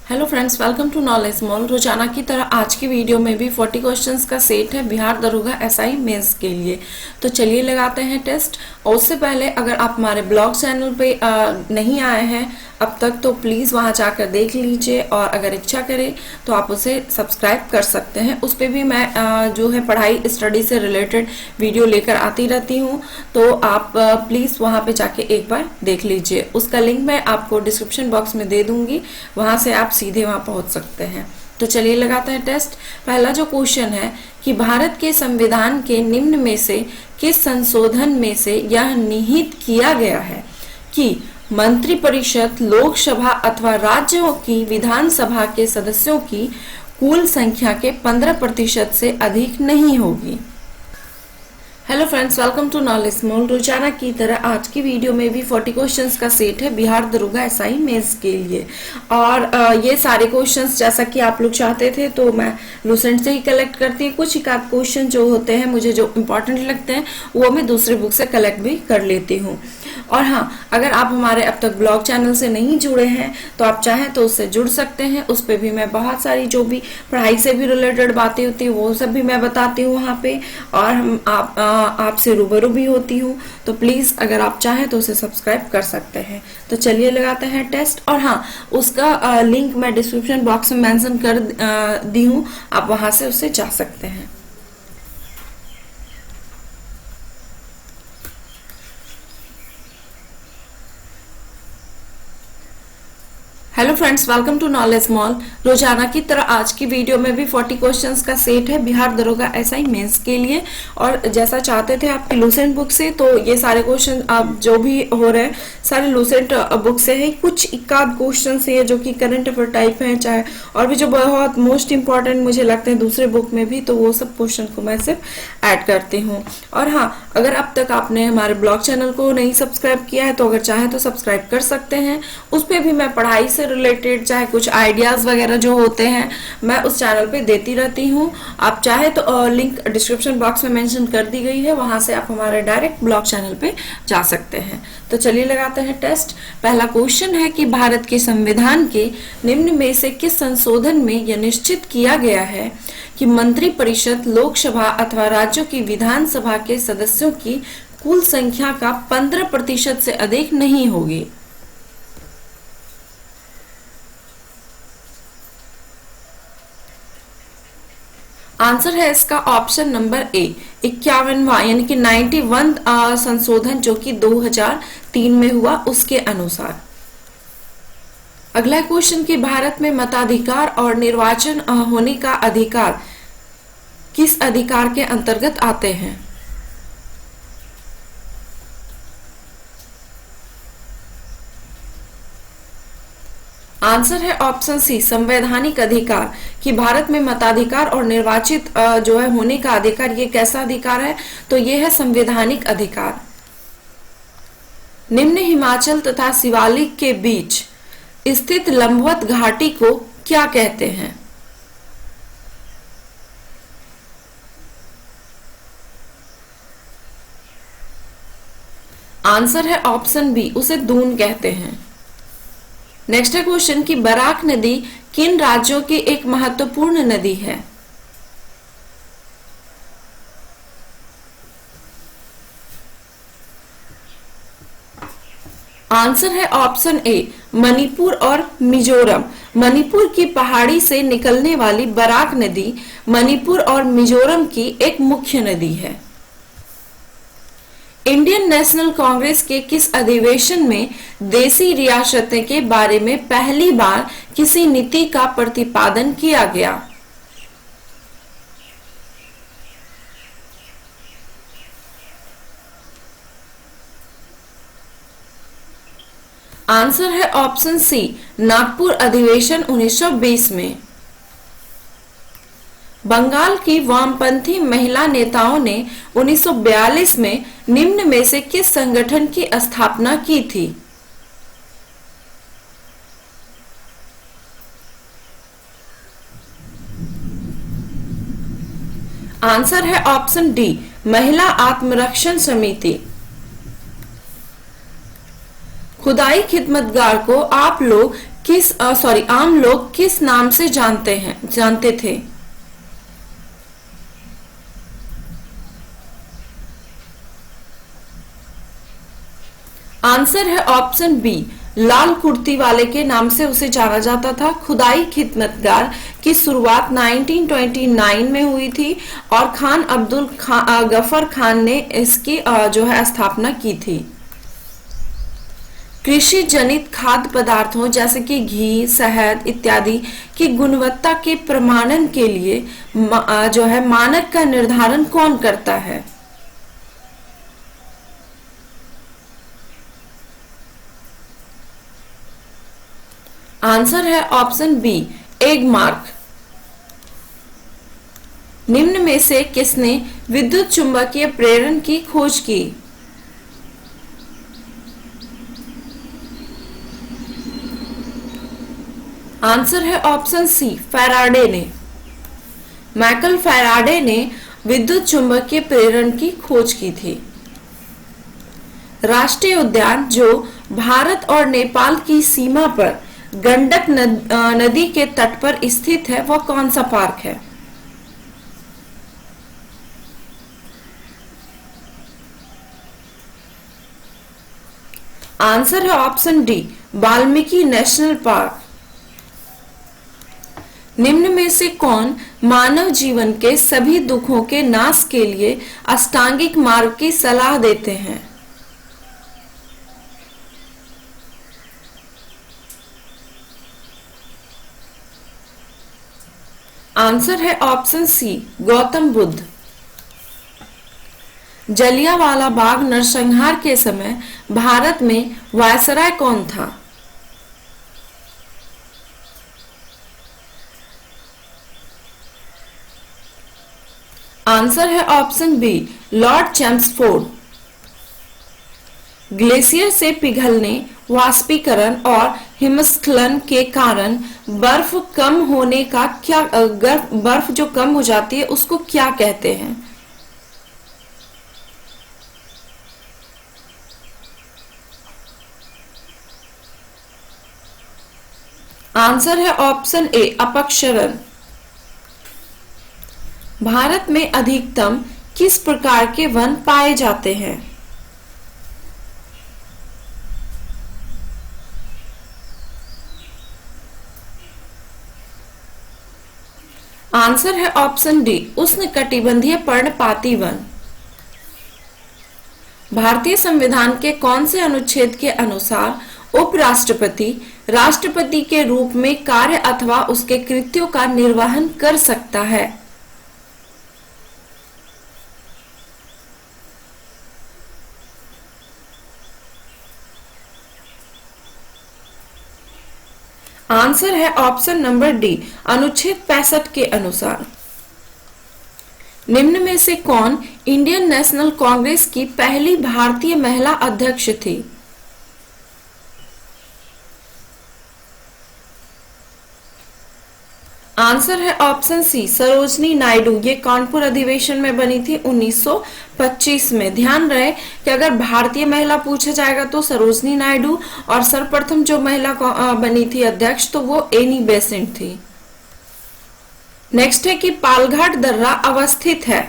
Hello friends, welcome to Knowledge Mall. रोजाना की तरह आज की वीडियो में भी 40 क्वेश्चंस का सेट है बिहार दरोगा एसआई मेंस के लिए। तो चलिए लगाते हैं टेस्ट। और उससे पहले अगर आप हमारे ब्लॉग चैनल पे नहीं आए हैं अब तक तो प्लीज़ वहां जाकर देख लीजिए, और अगर इच्छा करें तो आप उसे सब्सक्राइब कर सकते हैं। उस पर भी मैं जो है पढ़ाई स्टडी से रिलेटेड वीडियो लेकर आती रहती हूँ, तो आप प्लीज़ वहां पे जाके एक बार देख लीजिए। उसका लिंक मैं आपको डिस्क्रिप्शन बॉक्स में दे दूंगी, वहां से आप सीधे वहां पहुंच सकते हैं। तो चलिए लगाते हैं टेस्ट। पहला जो क्वेश्चन है कि भारत के संविधान के निम्न में से किस संशोधन में से यह निहित किया गया है कि मंत्रिपरिषद लोकसभा अथवा राज्यों की विधानसभा के सदस्यों की कुल संख्या के 15% से अधिक नहीं होगी। Hello friends, welcome to Knowledge Mall. रोजाना की तरह आज की वीडियो में भी 40 क्वेश्चंस का सेट है बिहार दरोगा एसआई मेंस के लिए। और ये सारे क्वेश्चंस जैसा कि आप लोग चाहते थे तो मैं लूसेंट से ही कलेक्ट करती हूँ। कुछ एक आध क्वेश्चन जो होते हैं मुझे जो इम्पोर्टेंट लगते हैं वो मैं दूसरी बुक से कलेक्ट भी कर लेती हूँ। और हाँ, अगर आप हमारे अब तक ब्लॉग चैनल से नहीं जुड़े हैं तो आप चाहें तो उससे जुड़ सकते हैं। उस पर भी मैं बहुत सारी जो भी पढ़ाई से भी रिलेटेड बातें होती है वो सब भी मैं बताती हूँ वहाँ पे, और हम आपसे रूबरू भी होती हूँ। तो प्लीज अगर आप चाहें तो उसे सब्सक्राइब कर सकते हैं। तो चलिए लगाते हैं टेस्ट। और हाँ, उसका लिंक मैं डिस्क्रिप्शन बॉक्स में मेंशन कर दी हूँ, आप वहां से उससे जा सकते हैं। Hello friends, welcome to Knowledge Mall. रोजाना की तरह आज की वीडियो में भी 40 क्वेश्चंस का सेट है बिहार दरोगा एसआई मेंस के लिए। और जैसा चाहते थे आपकी लूसेंट बुक से, तो ये सारे क्वेश्चन आप जो भी हो रहे हैं सारे लूसेंट बुक से है। कुछ इक्काध क्वेश्चन है जो कि करंट अफेयर टाइप है, चाहे और भी जो बहुत मोस्ट इंपॉर्टेंट मुझे लगते हैं दूसरे बुक में भी, तो वो सब क्वेश्चन को मैं सिर्फ ऐड करती हूँ। और हाँ, अगर अब तक आपने हमारे ब्लॉग चैनल को नहीं सब्सक्राइब किया है तो अगर चाहे तो सब्सक्राइब कर सकते हैं। उस पर भी मैं पढ़ाई से रिलेटेड चाहे कुछ आइडियाज वगैरह जो होते हैं मैं उस चैनल पे देती रहती हूँ। आप चाहे तो लिंक डिस्क्रिप्शन बॉक्स में मेंशन कर दी गई है, वहां से आप हमारे डायरेक्ट ब्लॉग चैनल पे जा सकते हैं। तो चलिए लगाते हैं टेस्ट। पहला क्वेश्चन है कि भारत के संविधान के निम्न में से किस संशोधन में यह निश्चित किया गया है कि मंत्रिपरिषद लोकसभा अथवा राज्यों की विधानसभा के सदस्यों की कुल संख्या का 15% से अधिक नहीं होगी। आंसर है इसका ऑप्शन नंबर ए, 51वां यानी कि 91 संशोधन जो कि 2003 में हुआ उसके अनुसार। अगला क्वेश्चन कि भारत में मताधिकार और निर्वाचन होने का अधिकार किस अधिकार के अंतर्गत आते हैं। आंसर है ऑप्शन सी, संवैधानिक अधिकार। कि भारत में मताधिकार और निर्वाचित जो है होने का अधिकार, ये कैसा अधिकार है, तो ये है संवैधानिक अधिकार। निम्न हिमाचल तथा शिवालिक के बीच स्थित लंबवत घाटी को क्या कहते हैं। आंसर है ऑप्शन बी, उसे दून कहते हैं। नेक्स्ट है क्वेश्चन कि बराक नदी किन राज्यों की एक महत्वपूर्ण नदी है। आंसर है ऑप्शन ए, मणिपुर और मिजोरम। मणिपुर की पहाड़ी से निकलने वाली बराक नदी मणिपुर और मिजोरम की एक मुख्य नदी है। इंडियन नेशनल कांग्रेस के किस अधिवेशन में देसी रियासतें के बारे में पहली बार किसी नीति का प्रतिपादन किया गया। आंसर है ऑप्शन सी, नागपुर अधिवेशन 1920 में। बंगाल की वामपंथी महिला नेताओं ने 1942 में निम्न में से किस संगठन की स्थापना की थी। आंसर है ऑप्शन डी, महिला आत्मरक्षण समिति। खुदाई खिदमतगार को आप लोग आम लोग किस नाम से जानते थे? आंसर है ऑप्शन बी, लाल कुर्ती वाले के नाम से उसे जाना जाता था। खुदाई खिदमतगार की शुरुआत 1929 में हुई थी और खान अब्दुल गफर खान ने इसकी जो है स्थापना की थी। कृषि जनित खाद्य पदार्थों जैसे कि घी, शहद इत्यादि की गुणवत्ता के प्रमाणन के लिए जो है मानक का निर्धारण कौन करता है? आंसर है ऑप्शन बी, एग मार्क। निम्न में से किसने विद्युत चुंबकीय प्रेरण की खोज की? आंसर है ऑप्शन सी, फैराडे ने। माइकल फैराडे ने विद्युत चुंबकीय प्रेरण की खोज की थी। राष्ट्रीय उद्यान जो भारत और नेपाल की सीमा पर गंडक नदी के तट पर स्थित है वह कौन सा पार्क है? आंसर है option D, Valmiki national park. निम्न में से कौन मानव जीवन के सभी दुखों के नाश के लिए अष्टांगिक मार्ग की सलाह देते हैं? आंसर है ऑप्शन सी, गौतम बुद्ध। जलियांवाला बाग नरसंहार के समय भारत में वायसराय कौन था? आंसर है option B, Lord Chelmsford. Glacier से पिघलने, वाष्पीकरण और हिमस्खलन के कारण बर्फ कम होने का बर्फ जो कम हो जाती है उसको क्या कहते हैं? आंसर है ऑप्शन ए, अपक्षरण। भारत में अधिकतम किस प्रकार के वन पाए जाते हैं? आंसर है ऑप्शन डी, उष्णकटिबंधीय पर्णपाती वन। भारतीय संविधान के कौन से अनुच्छेद के अनुसार उपराष्ट्रपति राष्ट्रपति के रूप में कार्य अथवा उसके कृत्यों का निर्वहन कर सकता है? आंसर है ऑप्शन नंबर डी, अनुच्छेद 65 के अनुसार। निम्न में से कौन इंडियन नेशनल कांग्रेस की पहली भारतीय महिला अध्यक्ष थी? आंसर है ऑप्शन सी, सरोजनी नायडू। ये कानपुर अधिवेशन में बनी थी 1925 में। ध्यान रहे कि अगर भारतीय महिला पूछा जाएगा तो सरोजनी नायडू, और सर्वप्रथम जो महिला बनी थी अध्यक्ष तो वो एनी बेसेंट थी। नेक्स्ट है कि पालघाट दर्रा अवस्थित है।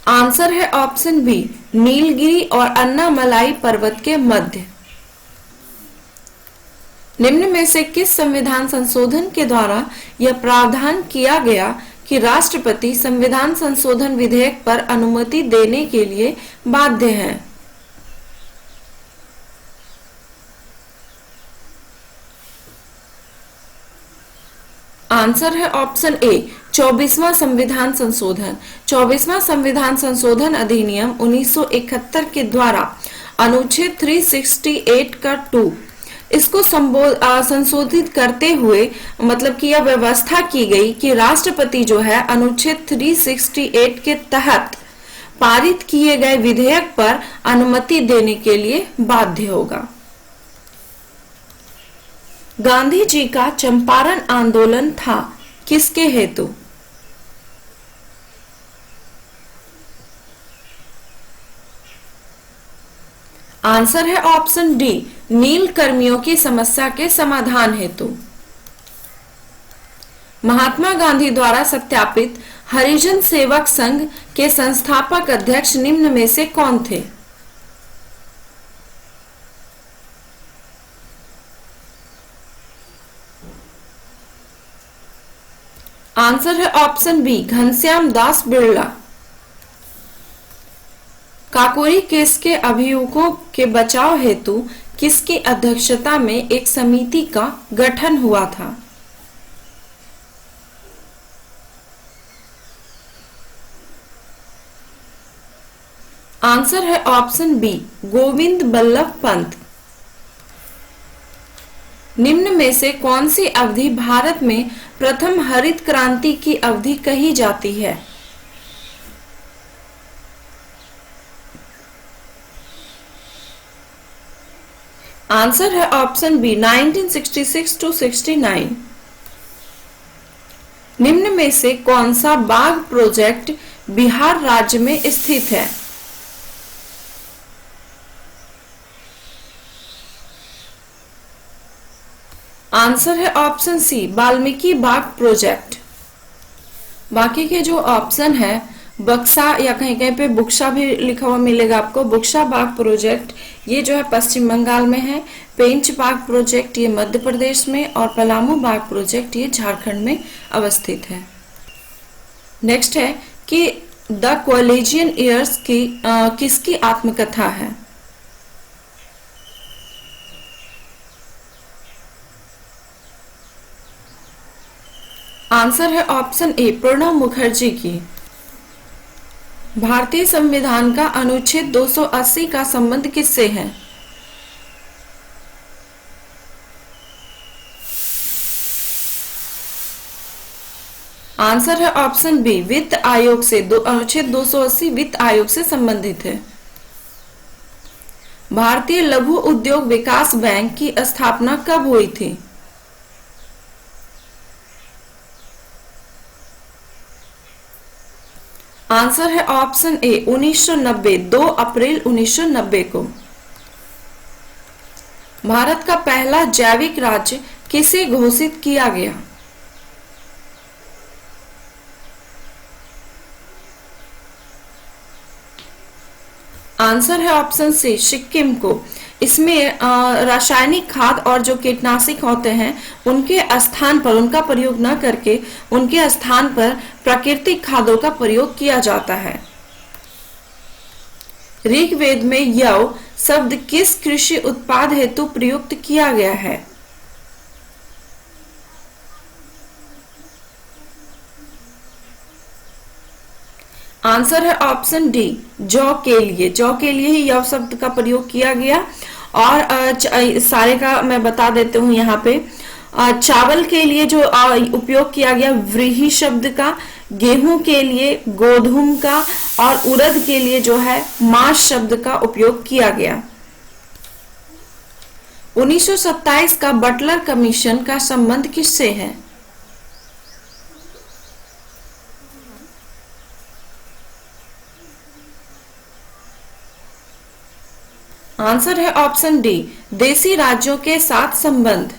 आंसर है ऑप्शन बी, नीलगिरी और अन्नामलाई पर्वत के मध्य। निम्न में से किस संविधान संशोधन के द्वारा यह प्रावधान किया गया कि राष्ट्रपति संविधान संशोधन विधेयक पर अनुमति देने के लिए बाध्य हैं? आंसर है ऑप्शन ए, 24वां संविधान संशोधन। 24वां संविधान संशोधन अधिनियम 1971 के द्वारा अनुच्छेद 368 का 2 इसको संशोधित करते हुए मतलब कि यह व्यवस्था की गई कि राष्ट्रपति जो है अनुच्छेद 368 के तहत पारित किए गए विधेयक पर अनुमति देने के लिए बाध्य होगा। गांधी जी का चंपारण आंदोलन था किसके हेतु? आंसर है ऑप्शन डी, नील कर्मियों की समस्या के समाधान हेतु। महात्मा गांधी द्वारा सत्यापित हरिजन सेवक संघ के संस्थापक अध्यक्ष निम्न में से कौन थे? आंसर है option B, Ghanshyam Das Birla. Kakori case के अभियुक्तों के बचाव हेतु किसकी अध्यक्षता में एक समिति का गठन हुआ था? आंसर है ऑप्शन बी, गोविंद बल्लभ पंत। निम्न में से कौन सी अवधि भारत में प्रथम हरित क्रांति की अवधि कही जाती है? आंसर है ऑप्शन बी, 1966 टू 69। निम्न में से कौन सा बाघ प्रोजेक्ट बिहार राज्य में स्थित है? आंसर है ऑप्शन सी, वाल्मीकि बाघ प्रोजेक्ट। बाकी के जो ऑप्शन है, बक्सा या कहीं कहीं पे बुक्सा भी लिखा हुआ मिलेगा आपको। बुक्सा बाघ प्रोजेक्ट ये जो है पश्चिम बंगाल में है, पेंच बाघ प्रोजेक्ट ये मध्य प्रदेश में, और पलामू बाघ प्रोजेक्ट ये झारखंड में अवस्थित है। नेक्स्ट है कि द कॉलेजियन ईयर्स की किसकी आत्मकथा है? आंसर है ऑप्शन ए, प्रणब मुखर्जी की। भारतीय संविधान का अनुच्छेद 280 का संबंध किससे है? आंसर है ऑप्शन बी, वित्त आयोग से। अनुच्छेद 280 वित्त आयोग से संबंधित है। भारतीय लघु उद्योग विकास बैंक की स्थापना कब हुई थी? आंसर है ऑप्शन ए, 1990, 2 अप्रैल 1990 को। भारत का पहला जैविक राज्य किसे घोषित किया गया? आंसर है ऑप्शन सी, सिक्किम को। इसमें रासायनिक खाद और जो कीटनाशक होते हैं उनके स्थान पर, उनका प्रयोग न करके उनके स्थान पर प्राकृतिक खादों का प्रयोग किया जाता है। ऋग्वेद में यव शब्द किस कृषि उत्पाद हेतु प्रयुक्त किया गया है? आंसर है ऑप्शन डी, जौ के लिए। जौ के लिए ही यव शब्द का प्रयोग किया गया। और सारे का मैं बता देती हूँ यहाँ पे। चावल के लिए जो उपयोग किया गया व्रीहि शब्द का, गेहूं के लिए गोधूम का, और उड़द के लिए जो है माश शब्द का उपयोग किया गया। 1927 का बटलर कमीशन का संबंध किससे है? आंसर है ऑप्शन डी, देसी राज्यों के साथ संबंध,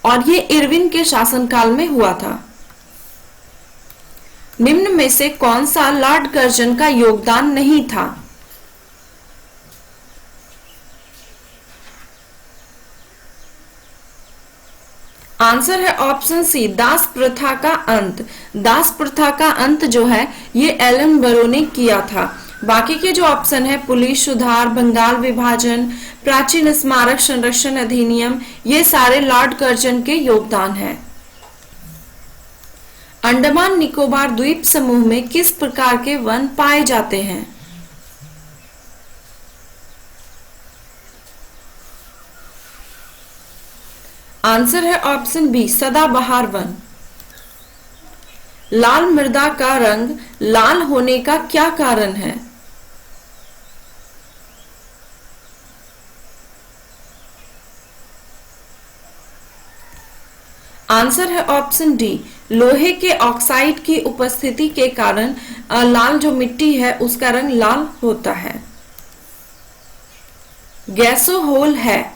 और ये इरविन के शासनकाल में हुआ था। निम्न में से कौन सा लॉर्ड कर्जन का योगदान नहीं था? आंसर है ऑप्शन सी, दास प्रथा का अंत। दास प्रथा का अंत जो है ये एलन बरो ने किया था। बाकी के जो ऑप्शन है, पुलिस सुधार, बंगाल विभाजन, प्राचीन स्मारक संरक्षण अधिनियम, ये सारे लॉर्ड कर्जन के योगदान हैं। अंडमान निकोबार द्वीप समूह में किस प्रकार के वन पाए जाते हैं? आंसर है ऑप्शन बी, सदाबहार वन। लाल मृदा का रंग लाल होने का क्या कारण है? आंसर है ऑप्शन डी, लोहे के ऑक्साइड की उपस्थिति के कारण लाल जो मिट्टी है उसका रंग लाल होता है। गैसोहोल है?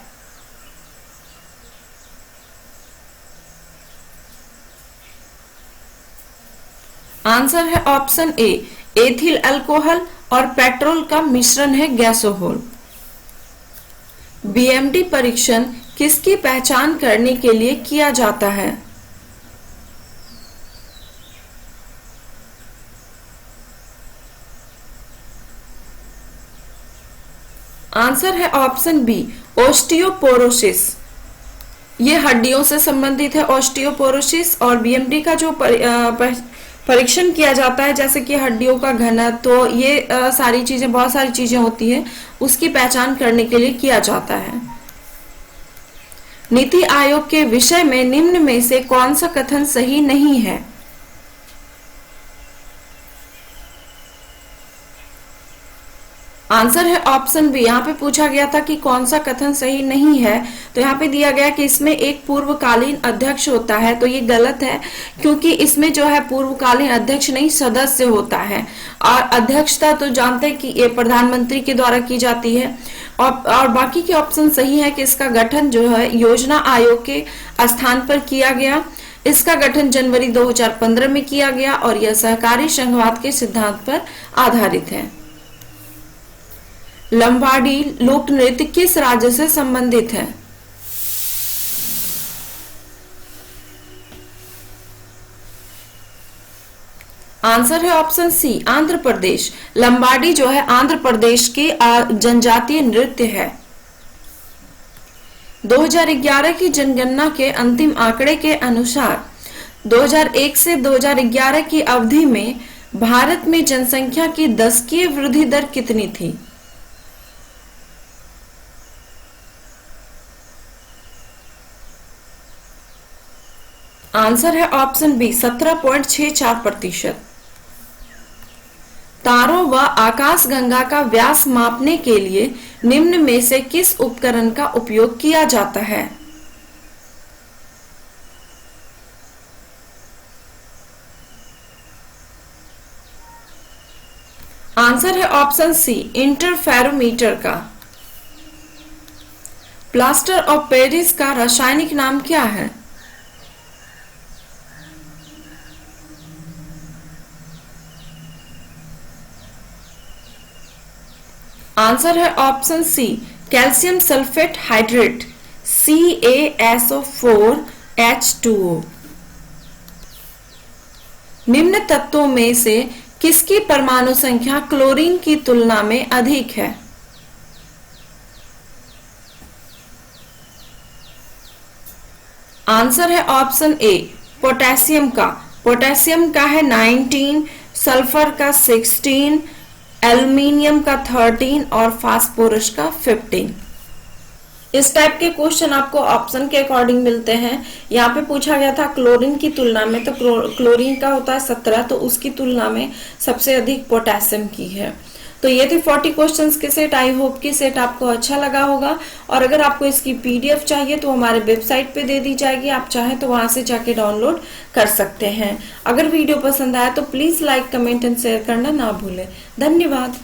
आंसर है ऑप्शन ए, एथिल अल्कोहल और पेट्रोल का मिश्रण है गैसोहोल। बीएमडी परीक्षण किसकी पहचान करने के लिए किया जाता है? आंसर है ऑप्शन बी, ओस्टियोपोरोसिस। ये हड्डियों से संबंधित है ओस्टियोपोरोसिस। और बीएमडी का जो परीक्षण किया जाता है, जैसे कि हड्डियों का घनत्व, तो ये सारी चीजें, बहुत सारी चीजें होती है, उसकी पहचान करने के लिए किया जाता है। नीति आयोग के विषय में निम्न में से कौन सा कथन सही नहीं है? आंसर है ऑप्शन बी। यहाँ पे पूछा गया था कि कौन सा कथन सही नहीं है, तो यहाँ पे दिया गया कि इसमें एक पूर्वकालीन अध्यक्ष होता है, तो ये गलत है, क्योंकि इसमें जो है पूर्वकालीन अध्यक्ष नहीं, सदस्य होता है। और अध्यक्षता तो जानते हैं कि ये प्रधानमंत्री के द्वारा की जाती है। और बाकी के ऑप्शन सही है कि इसका गठन जो है योजना आयोग के स्थान पर किया गया। इसका गठन जनवरी 2015 में किया गया और यह सहकारी संघवाद के सिद्धांत पर आधारित है। लंबाडी लोक नृत्य किस राज्य से संबंधित है? आंसर है ऑप्शन सी, आंध्र प्रदेश। लंबाडी जो है आंध्र प्रदेश की जनजातीय नृत्य है। 2011 की जनगणना के अंतिम आंकड़े के अनुसार 2001 से 2011 की अवधि में भारत में जनसंख्या की दशकीय वृद्धि दर कितनी थी? आंसर है ऑप्शन बी, 17.64%। तारों व आकाशगंगा का व्यास मापने के लिए निम्न में से किस उपकरण का उपयोग किया जाता है? आंसर है ऑप्शन सी, इंटरफेरोमीटर का। प्लास्टर ऑफ पेरिस का रासायनिक नाम क्या है? आंसर है option C, calcium sulphate hydrate, CaSO4H2O। निम्न तत्वों में से किसकी परमाणु संख्या क्लोरीन की तुलना में अधिक है? आंसर है ऑप्शन ए, पोटेशियम का। पोटेशियम का है 19, सल्फर का 16, एल्युमिनियम का 13 और फास्फोरस का 15। इस टाइप के क्वेश्चन आपको ऑप्शन के अकॉर्डिंग मिलते हैं। यहाँ पे पूछा गया था क्लोरीन की तुलना में, तो क्लोरीन का होता है 17, तो उसकी तुलना में सबसे अधिक पोटेशियम की है। तो ये थे 40 क्वेश्चंस के सेट। आई होप कि सेट आपको अच्छा लगा होगा। और अगर आपको इसकी PDF चाहिए तो हमारे वेबसाइट पे दे दी जाएगी, आप चाहें तो वहां से जाके डाउनलोड कर सकते हैं। अगर वीडियो पसंद आया तो please like, comment and share करना ना भूलें। धन्यवाद।